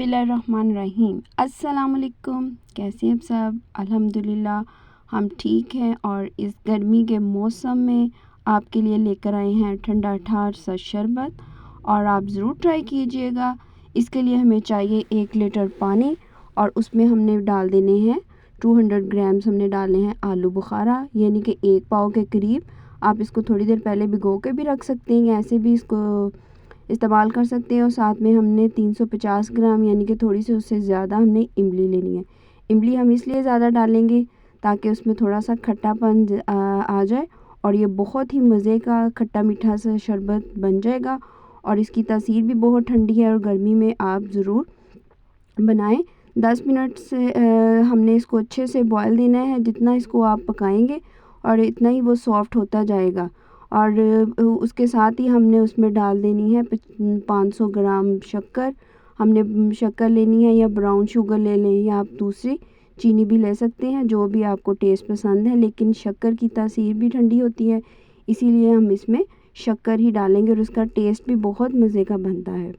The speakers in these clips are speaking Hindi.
बिस्मिल्लाहिर्रहमानिर्रहीम। अस्सलाम वालेकुम। कैसे हैं आप सब? अल्हम्दुलिल्लाह हम ठीक हैं। और इस गर्मी के मौसम में आपके लिए लेकर आए हैं ठंडा ठार सा शरबत, और आप ज़रूर ट्राई कीजिएगा। इसके लिए हमें चाहिए 1 लीटर पानी, और उसमें हमने डाल देने हैं 200 ग्राम्स हमने डालने हैं आलू बुखारा, यानी कि 1 पाव के करीब। आप इसको थोड़ी देर पहले भिगो के भी रख सकते हैं, ऐसे भी इसको इस्तेमाल कर सकते हैं। और साथ में हमने 350 ग्राम यानी कि थोड़ी सी उससे ज़्यादा हमने इमली लेनी है। इमली हम इसलिए ज़्यादा डालेंगे ताकि उसमें थोड़ा सा खट्टापन आ जाए, और ये बहुत ही मज़े का खट्टा मीठा सा शरबत बन जाएगा। और इसकी तासीर भी बहुत ठंडी है, और गर्मी में आप ज़रूर बनाएं। 10 मिनट से हमने इसको अच्छे से बॉयल देना है। जितना इसको आप पकाएंगे और इतना ही वो सॉफ्ट होता जाएगा। और उसके साथ ही हमने उसमें डाल देनी है 500 ग्राम शक्कर। हमने शक्कर लेनी है, या ब्राउन शुगर ले लें, या आप दूसरी चीनी भी ले सकते हैं, जो भी आपको टेस्ट पसंद है। लेकिन शक्कर की तासीर भी ठंडी होती है, इसीलिए हम इसमें शक्कर ही डालेंगे, और उसका टेस्ट भी बहुत मज़े का बनता है।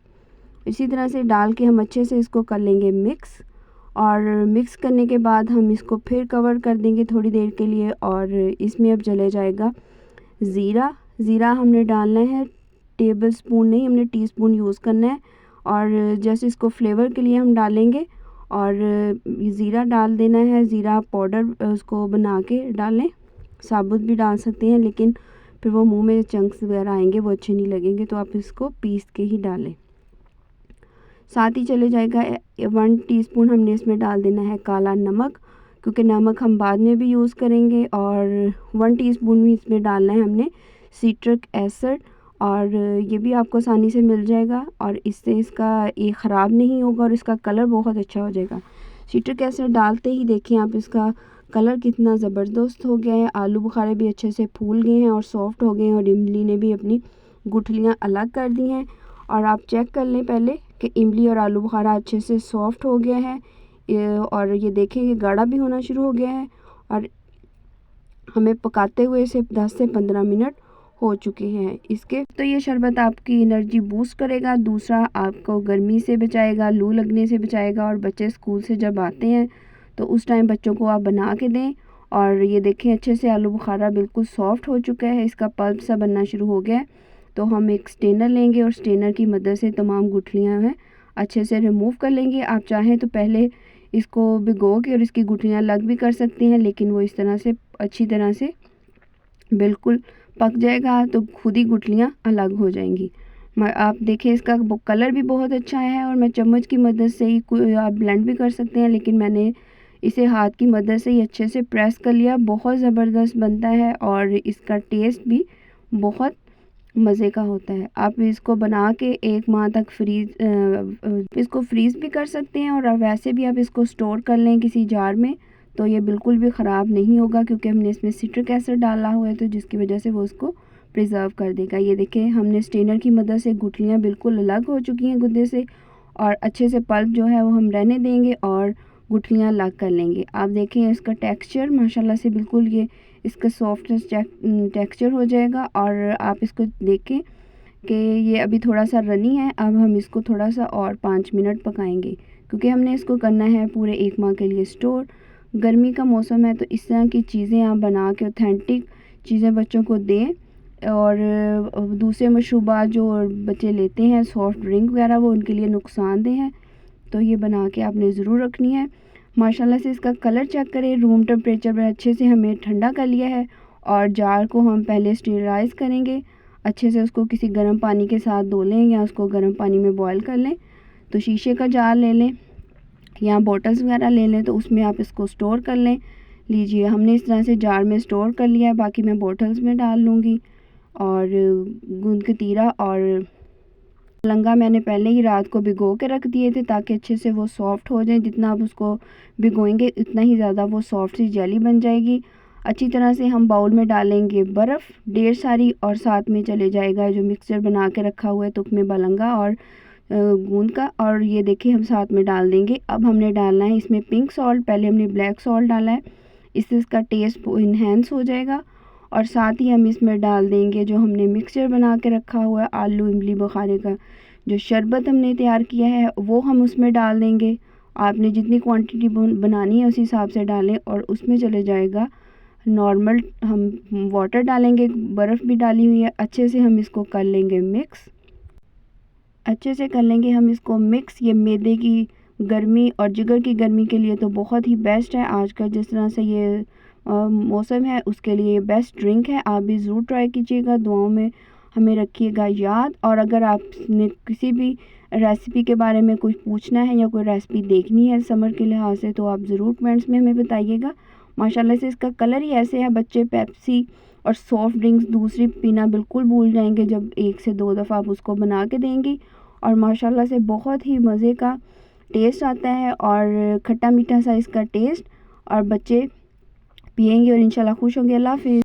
इसी तरह से डाल के हम अच्छे से इसको कर लेंगे मिक्स। और मिक्स करने के बाद हम इसको फिर कवर कर देंगे थोड़ी देर के लिए। और इसमें अब चले जाएगा ज़ीरा हमने डालना है, टेबल स्पून नहीं, हमने टीस्पून यूज़ करना है। और जैसे इसको फ्लेवर के लिए हम डालेंगे, और ज़ीरा डाल देना है। ज़ीरा पाउडर उसको बना के डालें, साबुत भी डाल सकते हैं, लेकिन फिर वो मुंह में चंक्स वगैरह आएंगे, वो अच्छे नहीं लगेंगे, तो आप इसको पीस के ही डालें। साथ ही चले जाएगा 1 टीस्पून हमने इसमें डाल देना है काला नमक, क्योंकि नमक हम बाद में भी यूज़ करेंगे। और 1 टीस्पून भी इसमें डालना है हमने सिट्रिक एसिड, और ये भी आपको आसानी से मिल जाएगा, और इससे इसका ये ख़राब नहीं होगा, और इसका कलर बहुत अच्छा हो जाएगा। सिट्रिक एसिड डालते ही देखें आप इसका कलर कितना ज़बरदस्त हो गया है। आलू बुखारे भी अच्छे से फूल गए हैं और सॉफ्ट हो गए हैं, और इमली ने भी अपनी गुठलियाँ अलग कर दी हैं। और आप चेक कर लें पहले कि इमली और आलू बुखारा अच्छे से सॉफ्ट हो गया है, और ये देखें कि गाढ़ा भी होना शुरू हो गया है। और हमें पकाते हुए इसे 10 से 15 मिनट हो चुके हैं इसके। तो ये शरबत आपकी एनर्जी बूस्ट करेगा, दूसरा आपको गर्मी से बचाएगा, लू लगने से बचाएगा। और बच्चे स्कूल से जब आते हैं तो उस टाइम बच्चों को आप बना के दें। और ये देखें अच्छे से आलू बुखारा बिल्कुल सॉफ्ट हो चुका है, इसका पल्प सा बनना शुरू हो गया है। तो हम एक स्ट्रेनर लेंगे, और स्ट्रेनर की मदद से तमाम गुठलियाँ हैं अच्छे से रिमूव कर लेंगे। आप चाहें तो पहले इसको भिगो के और इसकी गुठलियाँ अलग भी कर सकते हैं, लेकिन वो इस तरह से अच्छी तरह से बिल्कुल पक जाएगा तो खुद ही गुठलियाँ अलग हो जाएंगी। आप देखें इसका कलर भी बहुत अच्छा है, और मैं चम्मच की मदद से ही आप ब्लेंड भी कर सकते हैं, लेकिन मैंने इसे हाथ की मदद से ही अच्छे से प्रेस कर लिया। बहुत ज़बरदस्त बनता है, और इसका टेस्ट भी बहुत मज़े का होता है। आप इसको बना के 1 माह तक इसको फ्रीज़ भी कर सकते हैं, और वैसे भी आप इसको स्टोर कर लें किसी जार में, तो ये बिल्कुल भी ख़राब नहीं होगा, क्योंकि हमने इसमें सिट्रिक एसिड डाला हुआ है, तो जिसकी वजह से वो उसको प्रिजर्व कर देगा। ये देखें हमने स्ट्रेनर की मदद से गुठलियाँ बिल्कुल अलग हो चुकी हैं गुद्दे से, और अच्छे से पल्प जो है वो हम रहने देंगे, और गुठलियाँ अलग कर लेंगे। आप देखें इसका टेक्सचर माशाल्लाह से बिल्कुल ये इसका सॉफ्ट टेक्सचर हो जाएगा। और आप इसको देखें कि ये अभी थोड़ा सा रनी है। अब हम इसको थोड़ा सा और 5 मिनट पकाएंगे, क्योंकि हमने इसको करना है पूरे 1 माह के लिए स्टोर। गर्मी का मौसम है, तो इस तरह की चीज़ें आप बना के ऑथेंटिक चीज़ें बच्चों को दें। और दूसरे मशरूबात जो बच्चे लेते हैं, सॉफ्ट ड्रिंक वगैरह, वो उनके लिए नुकसानदेह है, तो ये बना के आपने ज़रूर रखनी है। माशाल्लाह से इसका कलर चेक करें, रूम टेम्परेचर पर अच्छे से हमने ठंडा कर लिया है। और जार को हम पहले स्टीरिलाइज़ करेंगे, अच्छे से उसको किसी गर्म पानी के साथ धो लें, या उसको गर्म पानी में बॉयल कर लें। तो शीशे का जार ले लें, या बॉटल्स वगैरह ले लें, तो उसमें आप इसको स्टोर कर लें। लीजिए हमने इस तरह से जार में स्टोर कर लिया है, बाकी मैं बॉटल्स में डाल लूँगी। और गूंद कतीरा और लंगा मैंने पहले ही रात को भिगो के रख दिए थे, ताकि अच्छे से वो सॉफ्ट हो जाए। जितना आप उसको भिगोएंगे उतना ही ज़्यादा वो सॉफ्ट सी जेली बन जाएगी। अच्छी तरह से हम बाउल में डालेंगे बर्फ़ ढेर सारी, और साथ में चले जाएगा जो मिक्सचर बना के रखा हुआ है तुक में बलंगा और गूंद का। और ये देखिए हम साथ में डाल देंगे। अब हमने डालना है इसमें पिंक सॉल्ट, पहले हमने ब्लैक सॉल्ट डाला है, इससे इसका टेस्ट इन्हेंस हो जाएगा। और साथ ही हम इसमें डाल देंगे जो हमने मिक्सचर बना के रखा हुआ है आलू इमली बुखारे का, जो शरबत हमने तैयार किया है वो हम उसमें डाल देंगे। आपने जितनी क्वांटिटी बनानी है उस हिसाब से डालें। और उसमें चले जाएगा नॉर्मल, हम वाटर डालेंगे, बर्फ़ भी डाली हुई है। अच्छे से हम इसको कर लेंगे मिक्स, अच्छे से कर लेंगे हम इसको मिक्स। ये मैदे की गर्मी और जिगर की गर्मी के लिए तो बहुत ही बेस्ट है। आजकल जिस तरह से ये मौसम है उसके लिए बेस्ट ड्रिंक है। आप भी ज़रूर ट्राई कीजिएगा, दुआओं में हमें रखिएगा याद। और अगर आपने किसी भी रेसिपी के बारे में कुछ पूछना है या कोई रेसिपी देखनी है समर के लिहाज से तो आप ज़रूर कमेंट्स में हमें बताइएगा। माशाल्लाह से इसका कलर ही ऐसे है, बच्चे पेप्सी और सॉफ्ट ड्रिंक्स दूसरी पीना बिल्कुल भूल जाएंगे जब 1 से 2 दफ़ा आप उसको बना के देंगी। और माशाल्लाह से बहुत ही मज़े का टेस्ट आता है और खट्टा मीठा सा इसका टेस्ट, और बच्चे पिएंगे और इंशाल्लाह खुश होंगे। अल्लाह हाफ़िज़।